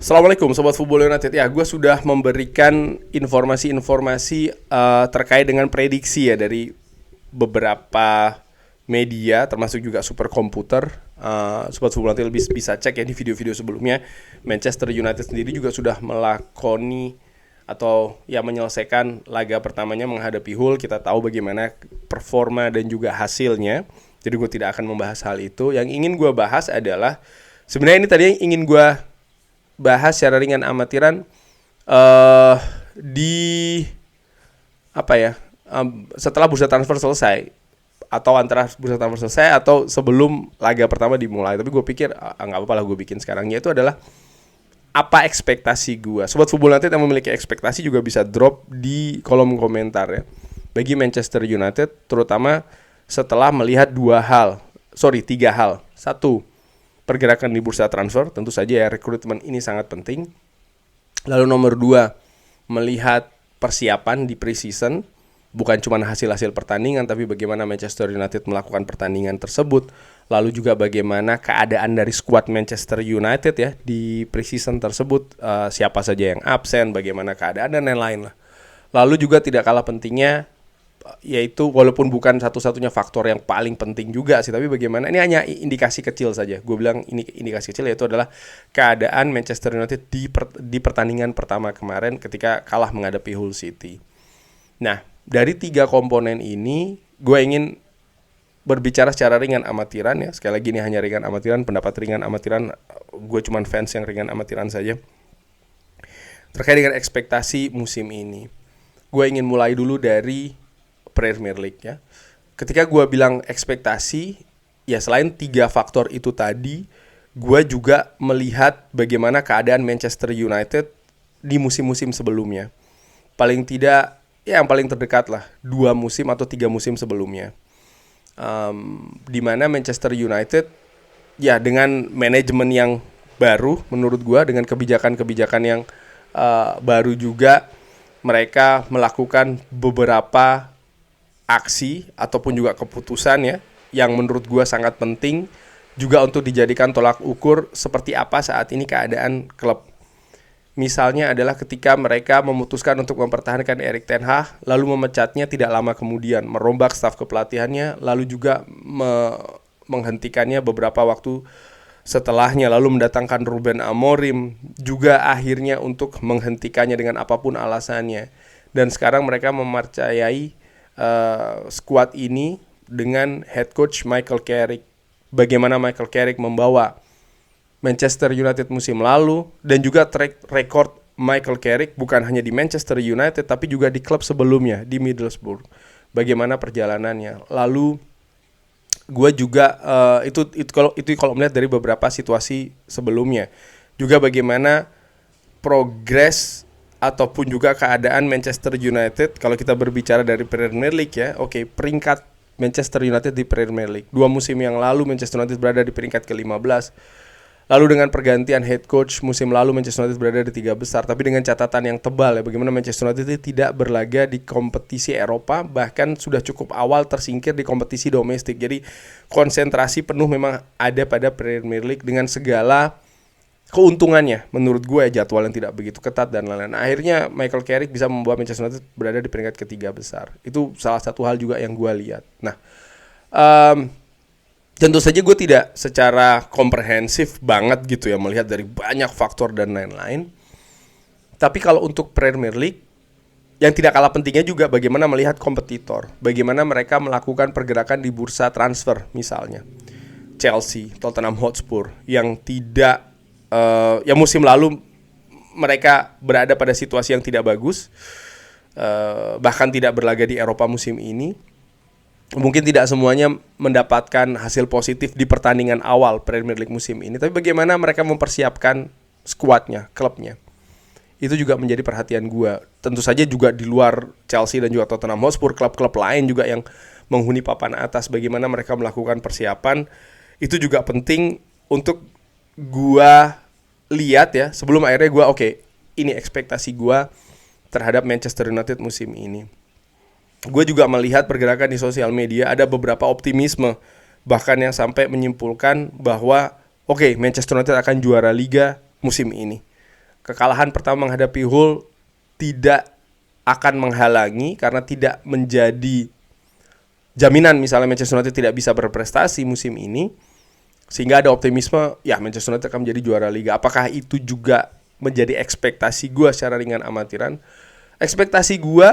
Assalamualaikum Sobat Football United. Ya, gue sudah memberikan informasi-informasi terkait dengan prediksi ya dari beberapa media, termasuk juga superkomputer. Sobat Football United bisa cek ya di video-video sebelumnya. Manchester United sendiri juga sudah melakoni atau ya menyelesaikan laga pertamanya menghadapi Hull. Kita tahu bagaimana performa dan juga hasilnya. Jadi gue tidak akan membahas hal itu. Yang ingin gue bahas adalah sebenarnya ini tadi yang ingin gue bahas secara ringan amatiran di apa ya, setelah bursa transfer selesai atau antara bursa transfer selesai atau sebelum laga pertama dimulai. Tapi gue pikir nggak apa-apa lah gue bikin sekarang. Yaitu adalah apa ekspektasi gue. Sobat Football United yang memiliki ekspektasi juga bisa drop di kolom komentar ya. Bagi Manchester United terutama setelah melihat tiga hal. Satu, pergerakan di bursa transfer, tentu saja ya rekrutmen ini sangat penting. Lalu nomor 2, melihat persiapan di pre-season, bukan cuma hasil-hasil pertandingan, tapi bagaimana Manchester United melakukan pertandingan tersebut. Lalu juga bagaimana keadaan dari skuad Manchester United ya di pre-season tersebut, siapa saja yang absen, bagaimana keadaan dan lain-lain lah. Lalu juga tidak kalah pentingnya, yaitu walaupun bukan satu-satunya faktor yang paling penting juga sih, tapi bagaimana, ini hanya indikasi kecil saja. Gue bilang ini indikasi kecil, yaitu adalah keadaan Manchester United di pertandingan pertama kemarin ketika kalah menghadapi Hull City. Nah, dari 3 komponen ini gue ingin berbicara secara ringan amatiran ya. Sekali lagi ini hanya ringan amatiran, pendapat ringan amatiran. Gue cuman fans yang ringan amatiran saja. Terkait dengan ekspektasi musim ini, gue ingin mulai dulu dari Premier League ya. Ketika gue bilang ekspektasi, ya selain 3 faktor itu tadi, gue juga melihat bagaimana keadaan Manchester United di musim-musim sebelumnya. Paling tidak, ya yang paling terdekat lah, 2 musim atau 3 musim sebelumnya. Di mana Manchester United, ya dengan manajemen yang baru menurut gue, dengan kebijakan-kebijakan yang baru juga, mereka melakukan beberapa aksi ataupun juga keputusan ya yang menurut gue sangat penting juga untuk dijadikan tolak ukur seperti apa saat ini keadaan klub. Misalnya adalah ketika mereka memutuskan untuk mempertahankan Erik ten Hag, lalu memecatnya tidak lama kemudian, merombak staf kepelatihannya, lalu juga menghentikannya beberapa waktu setelahnya, lalu mendatangkan Ruben Amorim, juga akhirnya untuk menghentikannya dengan apapun alasannya. Dan sekarang mereka mempercayai skuad ini dengan head coach Michael Carrick. Bagaimana Michael Carrick membawa Manchester United musim lalu, dan juga track record Michael Carrick bukan hanya di Manchester United tapi juga di klub sebelumnya di Middlesbrough. Bagaimana perjalanannya. Lalu gue juga itu kalau melihat dari beberapa situasi sebelumnya. Juga bagaimana progres ataupun juga keadaan Manchester United kalau kita berbicara dari Premier League ya. Oke, peringkat Manchester United di Premier League 2 musim yang lalu Manchester United berada di peringkat ke-15. Lalu dengan pergantian head coach musim lalu Manchester United berada di 3 besar, tapi dengan catatan yang tebal ya, bagaimana Manchester United tidak berlaga di kompetisi Eropa, bahkan sudah cukup awal tersingkir di kompetisi domestik. Jadi konsentrasi penuh memang ada pada Premier League dengan segala keuntungannya menurut gue, jadwal yang tidak begitu ketat dan lain-lain. Akhirnya Michael Carrick bisa membawa Manchester United berada di peringkat ke-3 besar. Itu salah satu hal juga yang gue lihat. Nah, tentu saja gue tidak secara komprehensif banget gitu ya melihat dari banyak faktor dan lain-lain. Tapi kalau untuk Premier League, yang tidak kalah pentingnya juga bagaimana melihat kompetitor, bagaimana mereka melakukan pergerakan di bursa transfer. Misalnya Chelsea, Tottenham Hotspur yang tidak yang musim lalu mereka berada pada situasi yang tidak bagus, bahkan tidak berlaga di Eropa musim ini. Mungkin tidak semuanya mendapatkan hasil positif di pertandingan awal Premier League musim ini, tapi bagaimana mereka mempersiapkan skuadnya, klubnya, itu juga menjadi perhatian gue. Tentu saja juga di luar Chelsea dan juga Tottenham Hotspur, klub-klub lain juga yang menghuni papan atas, bagaimana mereka melakukan persiapan, itu juga penting untuk gue lihat ya, sebelum akhirnya gue ini ekspektasi gue terhadap Manchester United musim ini. Gue juga melihat pergerakan di sosial media ada beberapa optimisme, bahkan yang sampai menyimpulkan bahwa Manchester United akan juara Liga musim ini. kekalahan pertama menghadapi Hull tidak akan menghalangi karena tidak menjadi jaminan misalnya Manchester United tidak bisa berprestasi musim ini, sehingga ada optimisme ya Manchester United akan menjadi juara liga. Apakah itu juga menjadi ekspektasi gue secara ringan amatiran? Ekspektasi gue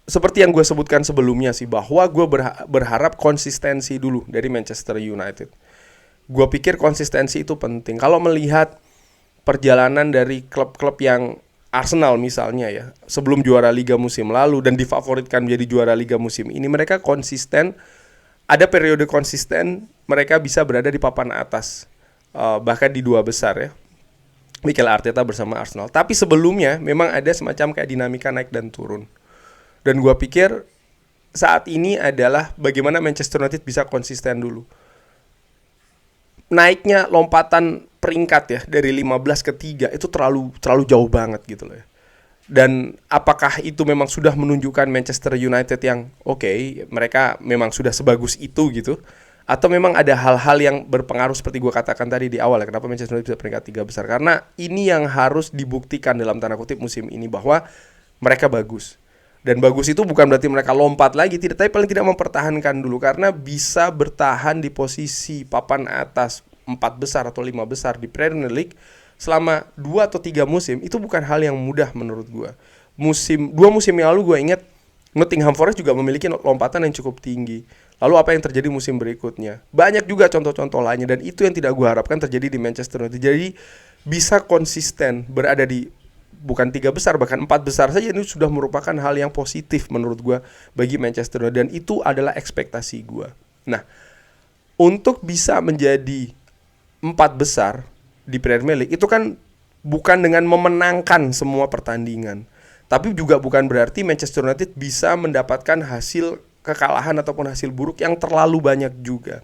seperti yang gue sebutkan sebelumnya sih, bahwa gue berharap konsistensi dulu dari Manchester United. Gue pikir konsistensi itu penting. Kalau melihat perjalanan dari klub-klub yang Arsenal misalnya ya, sebelum juara liga musim lalu dan difavoritkan menjadi juara liga musim ini, mereka konsisten. Ada periode konsisten mereka bisa berada di papan atas, bahkan di 2 besar ya, Mikel Arteta bersama Arsenal. Tapi sebelumnya memang ada semacam kayak dinamika naik dan turun. Dan gue pikir saat ini adalah bagaimana Manchester United bisa konsisten dulu. Naiknya lompatan peringkat ya dari 15 ke 3 itu terlalu jauh banget gitu loh ya. Dan apakah itu memang sudah menunjukkan Manchester United yang mereka memang sudah sebagus itu gitu, atau memang ada hal-hal yang berpengaruh seperti gue katakan tadi di awal ya, kenapa Manchester United bisa peringkat 3 besar? Karena ini yang harus dibuktikan dalam tanda kutip musim ini, bahwa mereka bagus. Dan bagus itu bukan berarti mereka lompat lagi, tidak, tapi paling tidak mempertahankan dulu, karena bisa bertahan di posisi papan atas 4 besar atau 5 besar di Premier League selama 2 atau 3 musim itu bukan hal yang mudah menurut gue. 2 musim yang lalu gue ingat Nottingham Forest juga memiliki lompatan yang cukup tinggi. Lalu apa yang terjadi musim berikutnya? Banyak juga contoh-contoh lainnya, dan itu yang tidak gue harapkan terjadi di Manchester United. Jadi bisa konsisten berada di bukan 3 besar, bahkan 4 besar saja, ini sudah merupakan hal yang positif menurut gue bagi Manchester United, dan itu adalah ekspektasi gue. Nah, untuk bisa menjadi 4 besar di Premier League itu kan bukan dengan memenangkan semua pertandingan, tapi juga bukan berarti Manchester United bisa mendapatkan hasil kekalahan ataupun hasil buruk yang terlalu banyak juga.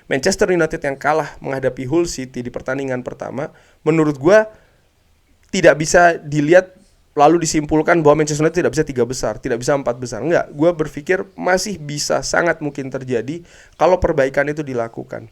Manchester United yang kalah menghadapi Hull City di pertandingan pertama, menurut gue tidak bisa dilihat lalu disimpulkan bahwa Manchester United tidak bisa 3 besar, tidak bisa 4 besar. Enggak, gue berpikir masih bisa, sangat mungkin terjadi kalau perbaikan itu dilakukan.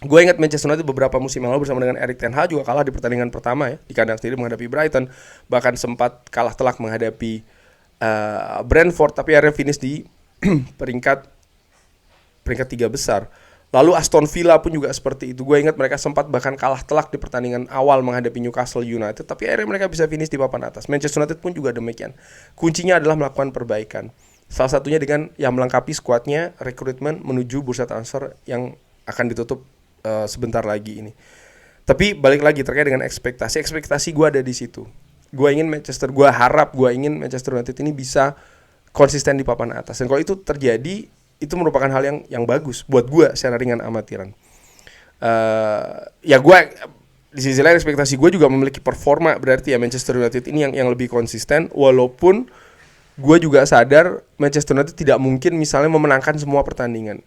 Gue ingat Manchester United beberapa musim yang lalu bersama dengan Erik ten Hag juga kalah di pertandingan pertama ya, di kandang sendiri menghadapi Brighton, bahkan sempat kalah telak menghadapi Brentford, tapi akhirnya finish di peringkat 3 besar. Lalu Aston Villa pun juga seperti itu. Gue ingat mereka sempat bahkan kalah telak di pertandingan awal menghadapi Newcastle United, tapi akhirnya mereka bisa finish di papan atas. Manchester United pun juga demikian. Kuncinya adalah melakukan perbaikan. Salah satunya dengan yang melengkapi skuadnya, rekrutmen menuju bursa transfer yang akan ditutup sebentar lagi ini. Tapi balik lagi terkait dengan ekspektasi gue ada di situ. Gue ingin Manchester United ini bisa konsisten di papan atas. Dan kalau itu terjadi, itu merupakan hal yang bagus buat gue secara ringan amatiran. Ya gue di sisi lain ekspektasi gue juga memiliki performa, berarti ya Manchester United ini yang lebih konsisten, walaupun gue juga sadar Manchester United tidak mungkin misalnya memenangkan semua pertandingan.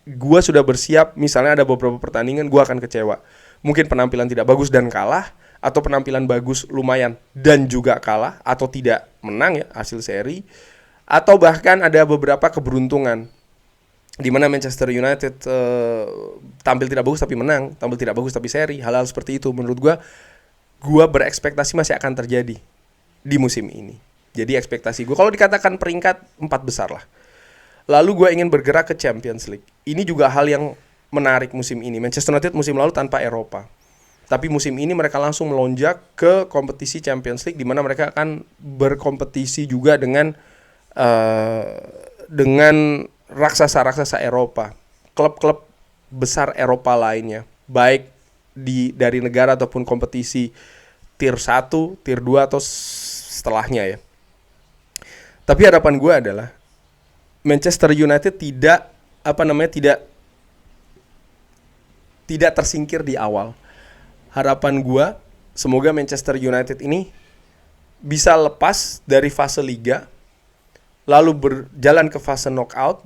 Gue sudah bersiap misalnya ada beberapa pertandingan gue akan kecewa. Mungkin penampilan tidak bagus dan kalah, atau penampilan bagus lumayan dan juga kalah, atau tidak menang ya hasil seri, atau bahkan ada beberapa keberuntungan di mana Manchester United tampil tidak bagus tapi menang, tampil tidak bagus tapi seri. Hal-hal seperti itu menurut gue berekspektasi masih akan terjadi di musim ini. Jadi ekspektasi gue kalau dikatakan peringkat 4 besar lah. Lalu gue ingin bergerak ke Champions League. Ini juga hal yang menarik musim ini. Manchester United musim lalu tanpa Eropa, tapi musim ini mereka langsung melonjak ke kompetisi Champions League, di mana mereka akan berkompetisi juga dengan raksasa-raksasa Eropa, klub-klub besar Eropa lainnya, baik dari negara ataupun kompetisi tier 1, tier 2 atau setelahnya ya. Tapi harapan gue adalah Manchester United tidak tersingkir di awal. Harapan gue semoga Manchester United ini bisa lepas dari fase liga, lalu berjalan ke fase knockout,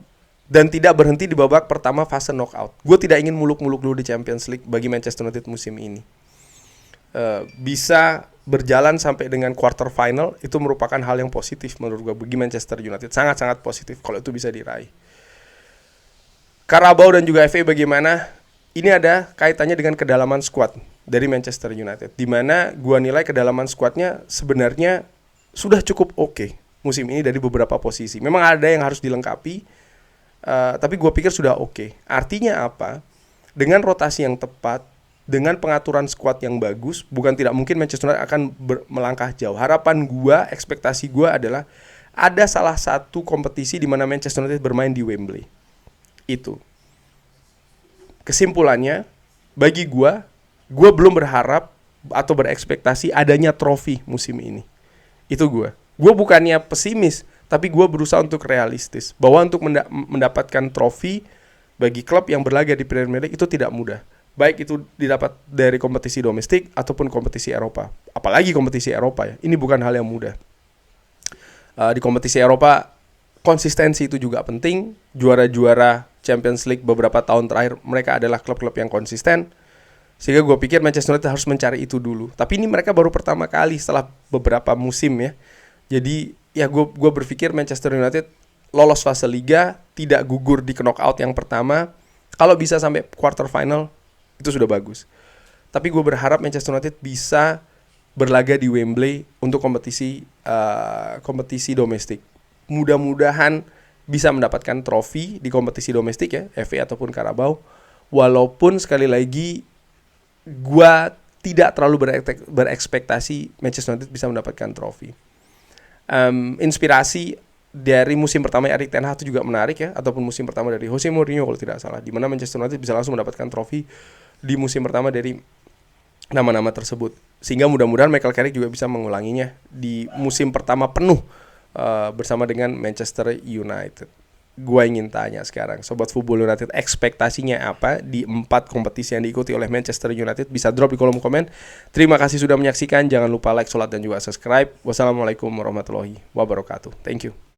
dan tidak berhenti di babak pertama fase knockout. Gue tidak ingin muluk-muluk dulu di Champions League bagi Manchester United musim ini. Bisa berjalan sampai dengan quarter final, itu merupakan hal yang positif menurut gue bagi Manchester United. Sangat-sangat positif kalau itu bisa diraih. Carabao dan juga FA bagaimana? Ini ada kaitannya dengan kedalaman skuad. dari Manchester United, di mana gua nilai kedalaman skuadnya sebenarnya sudah cukup oke musim ini dari beberapa posisi. Memang ada yang harus dilengkapi, tapi gua pikir sudah oke. Artinya apa? Dengan rotasi yang tepat, dengan pengaturan skuad yang bagus, bukan tidak mungkin Manchester United akan melangkah jauh. Harapan gua, ekspektasi gua adalah ada salah satu kompetisi di mana Manchester United bermain di Wembley. Itu. Kesimpulannya, bagi gua belum berharap atau berekspektasi adanya trofi musim ini. Itu gua. Gua bukannya pesimis, tapi gua berusaha untuk realistis bahwa untuk mendapatkan trofi bagi klub yang berlaga di Premier League itu tidak mudah. Baik itu didapat dari kompetisi domestik ataupun kompetisi Eropa. Apalagi kompetisi Eropa ya. Ini bukan hal yang mudah. Di kompetisi Eropa konsistensi itu juga penting. Juara-juara Champions League beberapa tahun terakhir mereka adalah klub-klub yang konsisten. Sehingga gue pikir Manchester United harus mencari itu dulu. Tapi ini mereka baru pertama kali setelah beberapa musim ya. Jadi ya gue berpikir Manchester United lolos fase Liga, tidak gugur di knockout yang pertama. Kalau bisa sampai quarter final itu sudah bagus. Tapi gue berharap Manchester United bisa berlaga di Wembley untuk kompetisi domestik. Mudah-mudahan bisa mendapatkan trofi di kompetisi domestik ya, FA ataupun Carabao. Walaupun sekali lagi gue tidak terlalu berekspektasi Manchester United bisa mendapatkan trofi. Inspirasi dari musim pertama Erik ten Hag itu juga menarik ya, ataupun musim pertama dari Jose Mourinho kalau tidak salah, di mana Manchester United bisa langsung mendapatkan trofi di musim pertama dari nama-nama tersebut. Sehingga mudah-mudahan Michael Carrick juga bisa mengulanginya di musim pertama penuh bersama dengan Manchester United. Gua ingin tanya sekarang, Sobat Football United, ekspektasinya apa di 4 kompetisi yang diikuti oleh Manchester United? Bisa drop di kolom komen. Terima kasih sudah menyaksikan. Jangan lupa like, sholat, dan juga subscribe. Wassalamualaikum warahmatullahi wabarakatuh. Thank you.